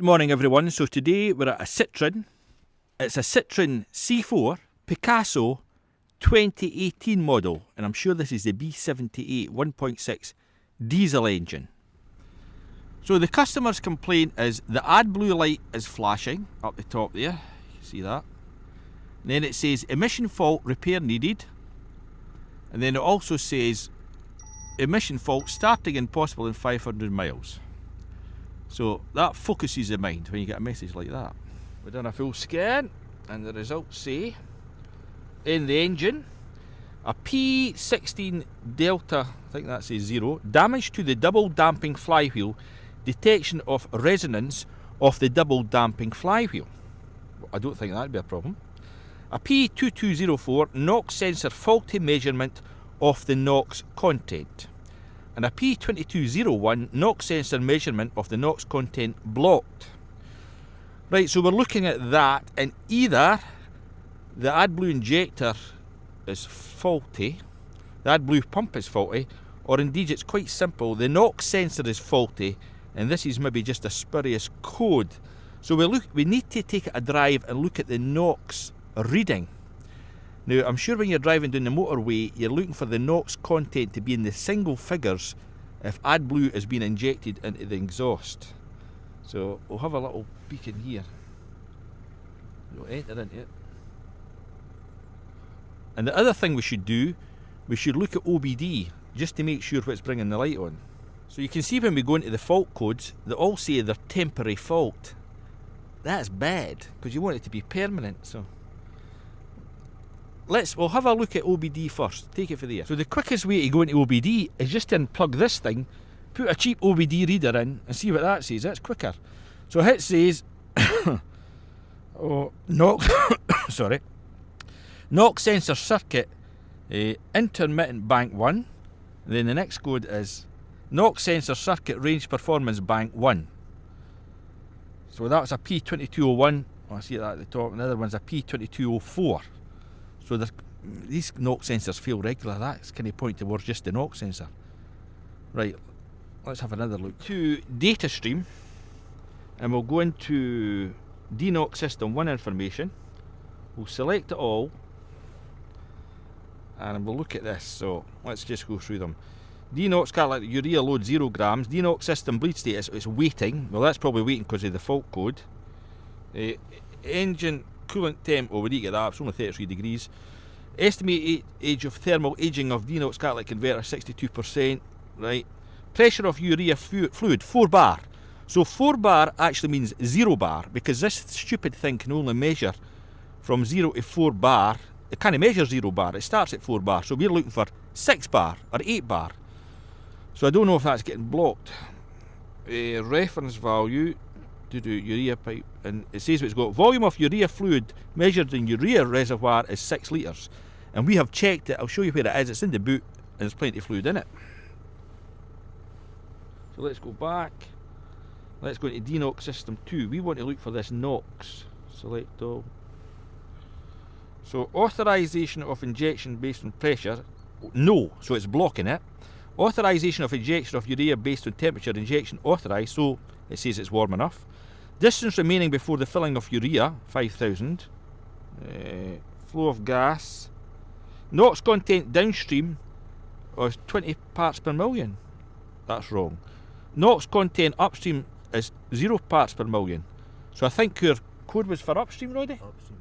Good morning everyone, so today we're at a Citroen. It's a Citroen C4 Picasso 2018 model, and I'm sure this is the B78 1.6 diesel engine. So the customer's complaint is the AdBlue light is flashing up the top there, you can see that. And then it says emission fault, repair needed. And then it also says emission fault starting and possible in 500 miles. So that focuses the mind when you get a message like that. We've done a full scan and the results say in the engine a P16 Delta, I think that says 0, damage to the double damping flywheel, detection of resonance of the double damping flywheel. I don't think that'd be a problem. A P2204 NOx sensor faulty measurement of the NOx content. And a P2201 NOx sensor measurement of the NOx content blocked. Right, so we're looking at that, and either the AdBlue injector is faulty, the AdBlue pump is faulty, or indeed it's quite simple, the NOx sensor is faulty, and this is maybe just a spurious code. So we need to take a drive and look at the NOx reading. Now, I'm sure when you're driving down the motorway, you're looking for the NOx content to be in the single figures if AdBlue is being injected into the exhaust. So we'll have a little peek in here. We'll enter into it. And the other thing we should do, we should look at OBD just to make sure what's bringing the light on. So you can see when we go into the fault codes, they all say they're temporary fault. That's bad because you want it to be permanent. So we'll have a look at OBD first, take it for there. So the quickest way to go into OBD is just to unplug this thing, put a cheap OBD reader in and see what that says. That's quicker. So it says NOx sorry, NOx sensor circuit intermittent bank 1, and then the next code is NOx sensor circuit range performance bank 1. So that's a P2201, I see that at the top, and the other one's a P2204. So these NOx sensors fail regular. That's kind of point towards just the NOx sensor. Right, let's have another look. To data stream, and we'll go into DNOx system 1 information. We'll select it all, and we'll look at this. So let's just go through them. DNOx catalytic urea load 0 grams. DNOx system bleed status is waiting. Well, that's probably waiting because of the fault code. Engine coolant temp, we need to get that, it's only 33 degrees. Estimated age of thermal aging of DNOx catalytic converter 62%. Right. Pressure of urea fluid 4 bar. So 4 bar actually means 0 bar, because this stupid thing can only measure from 0 to 4 bar. It can't measure 0 bar, it starts at 4 bar. So we're looking for 6 bar or 8 bar. So I don't know if that's getting blocked. Reference value to do urea pipe, and it says it's got volume of urea fluid measured in urea reservoir is 6 litres, and we have checked it. I'll show you where it is. It's in the boot and there's plenty of fluid in it. So let's go back, let's go into DNOx system 2. We want to look for this NOx. Select all. So authorization of injection based on pressure, no, so it's blocking it. Authorization of injection of urea based on temperature, injection authorized, so it says it's warm enough. Distance remaining before the filling of urea, 5,000. Flow of gas. NOx content downstream is 20 parts per million. That's wrong. NOx content upstream is 0 parts per million. So I think your code was for upstream, Roddy? Upstream,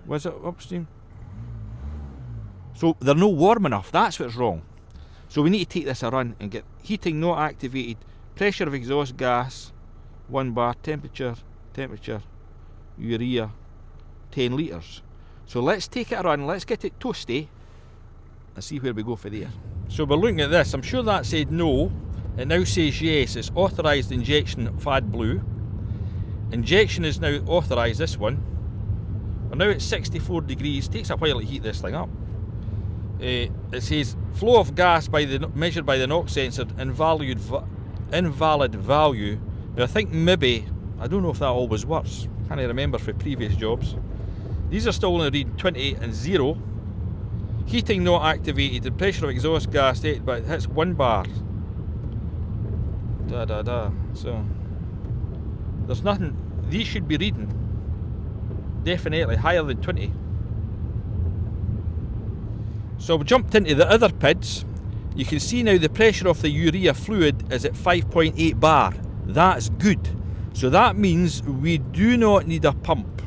was it upstream? So they're not warm enough, that's what's wrong. So we need to take this a run and get heating not activated, pressure of exhaust gas 1 bar, temperature, urea 10 litres. So let's take it a run, let's get it toasty and see where we go for there. So we're looking at this, I'm sure that said no, it now says yes. It's authorised injection of AdBlue. Injection is now authorised, this one. We're now at 64 degrees, takes a while to heat this thing up. It says flow of gas measured by the NOx sensor, invalid value. Now I think maybe, I don't know if that always works, can't remember for previous jobs. These are still only reading 20 and 0. Heating not activated, the pressure of exhaust gas stated, but it hits 1 bar. So there's nothing, these should be reading definitely higher than 20. So we jumped into the other PIDs. You can see now the pressure of the urea fluid is at 5.8 bar. That's good. So that means we do not need a pump.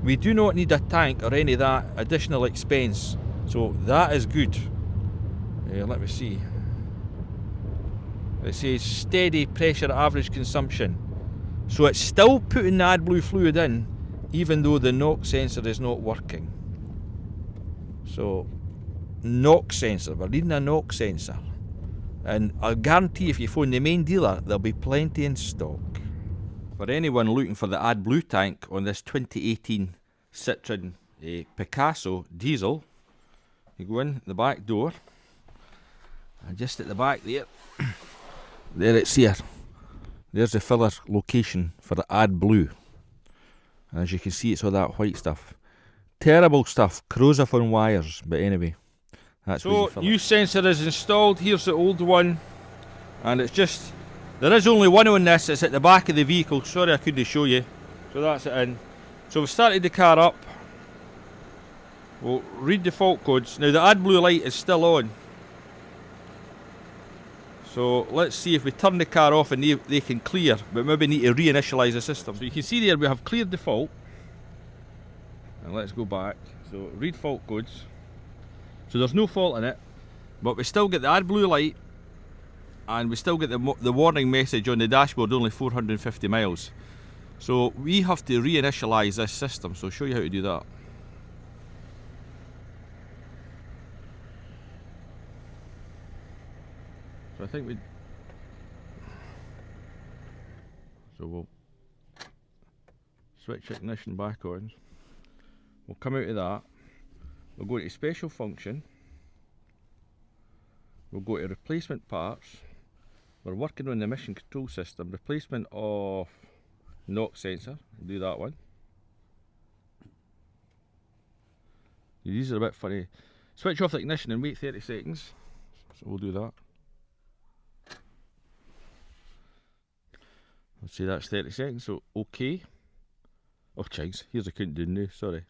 We do not need a tank or any of that additional expense. So that is good. Let me see. It says steady pressure average consumption. So it's still putting the AdBlue fluid in, even though the NOx sensor is not working. So, NOx sensor, we're reading a NOx sensor. And I'll guarantee if you phone the main dealer, there'll be plenty in stock. For anyone looking for the AdBlue tank on this 2018 Citroen Picasso diesel, you go in the back door, and just at the back there, there it's here. There's the filler location for the AdBlue. And as you can see, it's all that white stuff. Terrible stuff, corrosive on wires, but anyway, that's what you fill it. New sensor is installed. Here's the old one, and it's just, there is only one on this. It's at the back of the vehicle. Sorry I couldn't show you. So that's it in. So we've started the car up. We'll read the fault codes. Now the AdBlue light is still on. So let's see if we turn the car off and they can clear, but maybe need to reinitialise the system. So you can see there we have cleared the fault. And let's go back. So read fault codes. So there's no fault in it, but we still get the AdBlue light, and we still get the warning message on the dashboard, only 450 miles. So we have to reinitialise this system, so I'll show you how to do that. So I think we'll switch ignition back on. We'll come out of that. We'll go to special function. We'll go to replacement parts. We're working on the emission control system. Replacement of NOx sensor. We'll do that one. These are a bit funny. Switch off the ignition and wait 30 seconds. So we'll do that. Let's see, that's 30 seconds, so okay. Oh, chigs, here's a countdown now, sorry.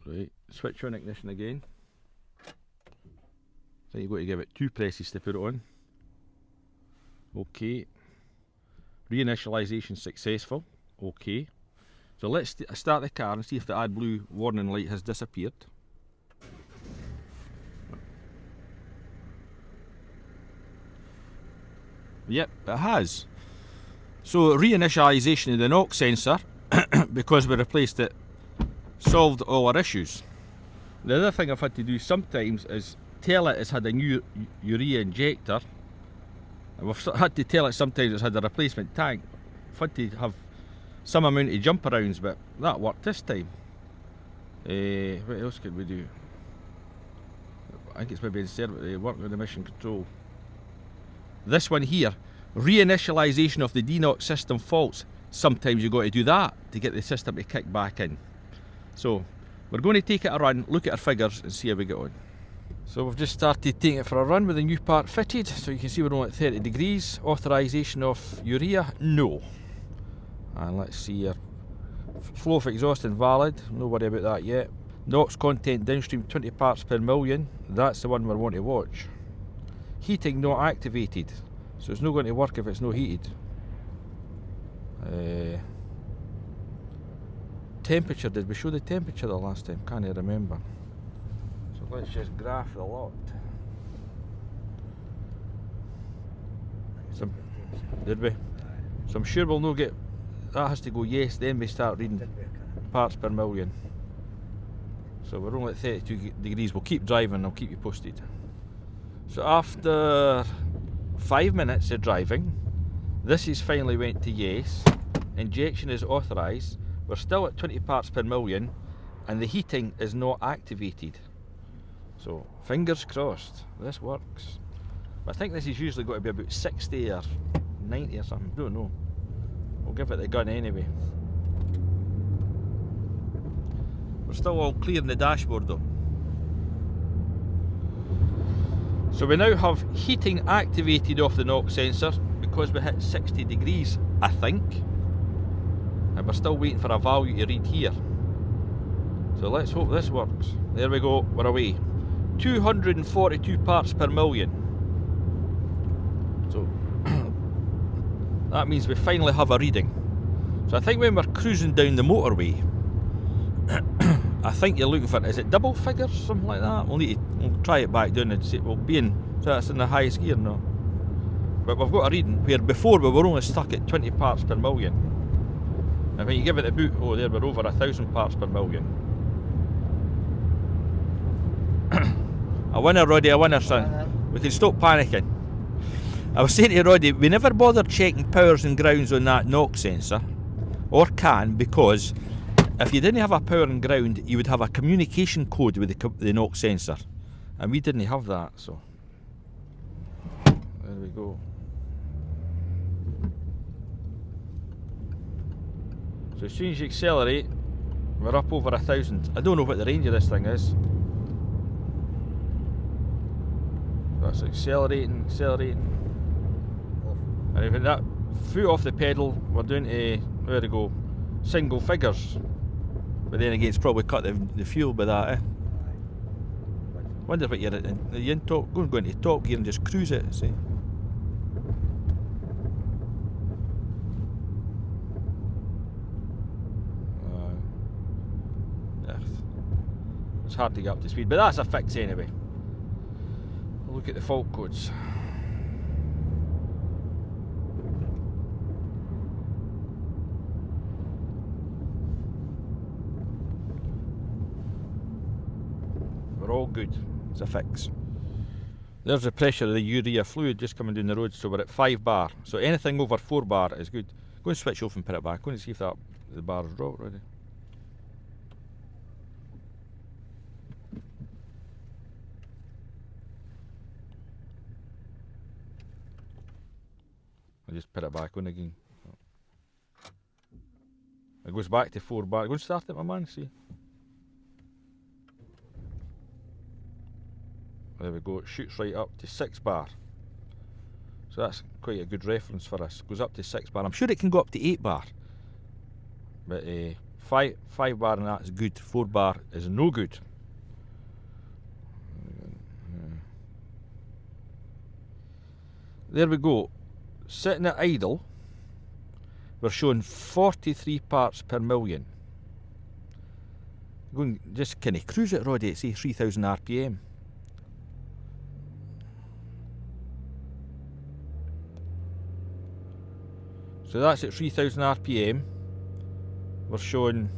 Right, switch on ignition again. I think you've got to give it 2 presses to put it on. Okay. Reinitialisation successful. Okay. So let's start the car and see if the AdBlue warning light has disappeared. Yep, it has. So reinitialisation of the NOx sensor, because we replaced it, solved all our issues. The other thing I've had to do sometimes is tell it it's had a new urea injector, and we've had to tell it sometimes it's had a replacement tank. I've had to have some amount of jump arounds, but that worked this time. What else could we do? I think it's maybe work with emission control. This one here, reinitialisation of the DNOx system faults. Sometimes you've got to do that to get the system to kick back in. So we're going to take it a run, look at our figures and see how we get on. So we've just started taking it for a run with the new part fitted. So you can see we're only at 30 degrees. Authorisation of urea, no. And let's see here. Flow of exhaust invalid, no worry about that yet. NOx content downstream 20 parts per million, that's the one we want to watch. Heating not activated, so it's not going to work if it's not heated. Temperature, did we show the temperature the last time? Can't I remember. So let's just graph the lot. Did we? So I'm sure we'll not get, that has to go yes, then we start reading parts per million. So we're only at 32 degrees, we'll keep driving, I'll keep you posted. So after 5 minutes of driving, this has finally went to yes, injection is authorised, we're still at 20 parts per million, and the heating is not activated. So fingers crossed, this works. But I think this is usually got to be about 60 or 90 or something, don't know. We'll give it the gun anyway. We're still all clear in the dashboard though. So we now have heating activated off the knock sensor because we hit 60 degrees, I think. And we're still waiting for a value to read here. So let's hope this works. There we go, we're away. 242 parts per million. So that means we finally have a reading. So I think when we're cruising down the motorway, I think you're looking for, is it double figures, something like that? We'll try it back down and see, we'll be in, so that's in the highest gear now. But we've got a reading where before we were only stuck at 20 parts per million. And when you give it a boot, oh there, we're over 1,000 parts per million. A winner, Roddy, a winner, son. We can stop panicking. I was saying to Roddy, we never bothered checking powers and grounds on that knock sensor, or can, because if you didn't have a power and ground, you would have a communication code with the knock sensor, and we didn't have that, so there we go. So as soon as you accelerate, we're up over 1,000. I don't know what the range of this thing is. That's accelerating, and even that foot off the pedal, we're doing to, where to go, single figures. But then again, it's probably cut the fuel by that, eh? Wonder what you're in. Are you in top? Go into top gear and just cruise it, see? It's hard to get up to speed, but that's a fix anyway. We'll look at the fault codes. We're all good. It's a fix. There's the pressure of the urea fluid just coming down the road, so we're at 5 bar. So anything over 4 bar is good. Go and switch off and put it back. Go and see if the bar's dropped already. I just put it back on again. It goes back to 4 bar. Go and start it, my man, see. There we go, it shoots right up to 6 bar. So that's quite a good reference for us. It goes up to 6 bar. I'm sure it can go up to 8 bar. But 5 bar and that is good. 4 bar is no good. There we go. Sitting at idle, we're showing 43 parts per million. Go and just kind of cruise it, Roddy, at say 3,000 RPM. So that's at 3,000 RPM. We're showing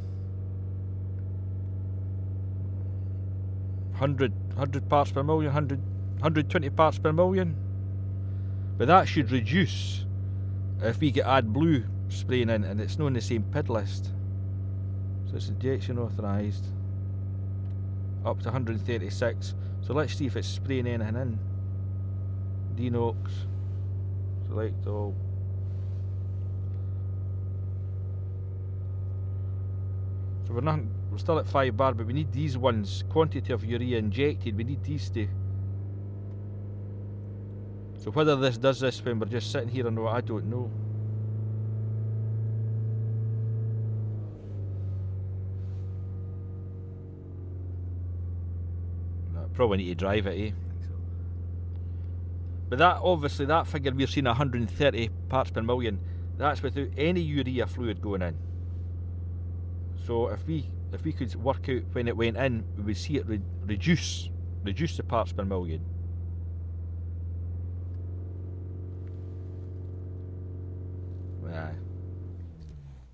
100 parts per million, 120 parts per million. But that should reduce if we get AdBlue spraying in, and it's not in the same PID list. So it's injection authorised up to 136. So let's see if it's spraying anything in. Denox, select all. So we're still at 5 bar, but we need these ones, quantity of urea injected, we need these to. So whether this does this when we're just sitting here or not, I don't know. Probably need to drive it, eh? But that, obviously, that figure we're seeing 130 parts per million, that's without any urea fluid going in. So if we could work out when it went in, we would see it reduce the parts per million.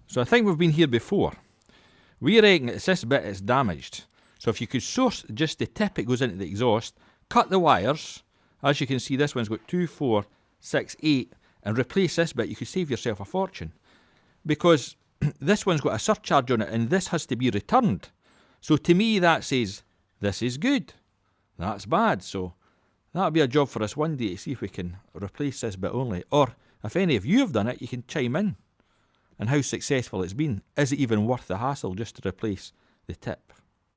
So I think we've been here before. We reckon it's this bit is damaged. So if you could source just the tip it goes into the exhaust, cut the wires, as you can see this one's got 2, 4, 6, 8, and replace this bit, you could save yourself a fortune. Because this one's got a surcharge on it and this has to be returned. So to me that says, this is good, that's bad. So that'll be a job for us one day to see if we can replace this bit only. Or if any of you have done it, you can chime in and how successful it's been. Is it even worth the hassle just to replace the tip?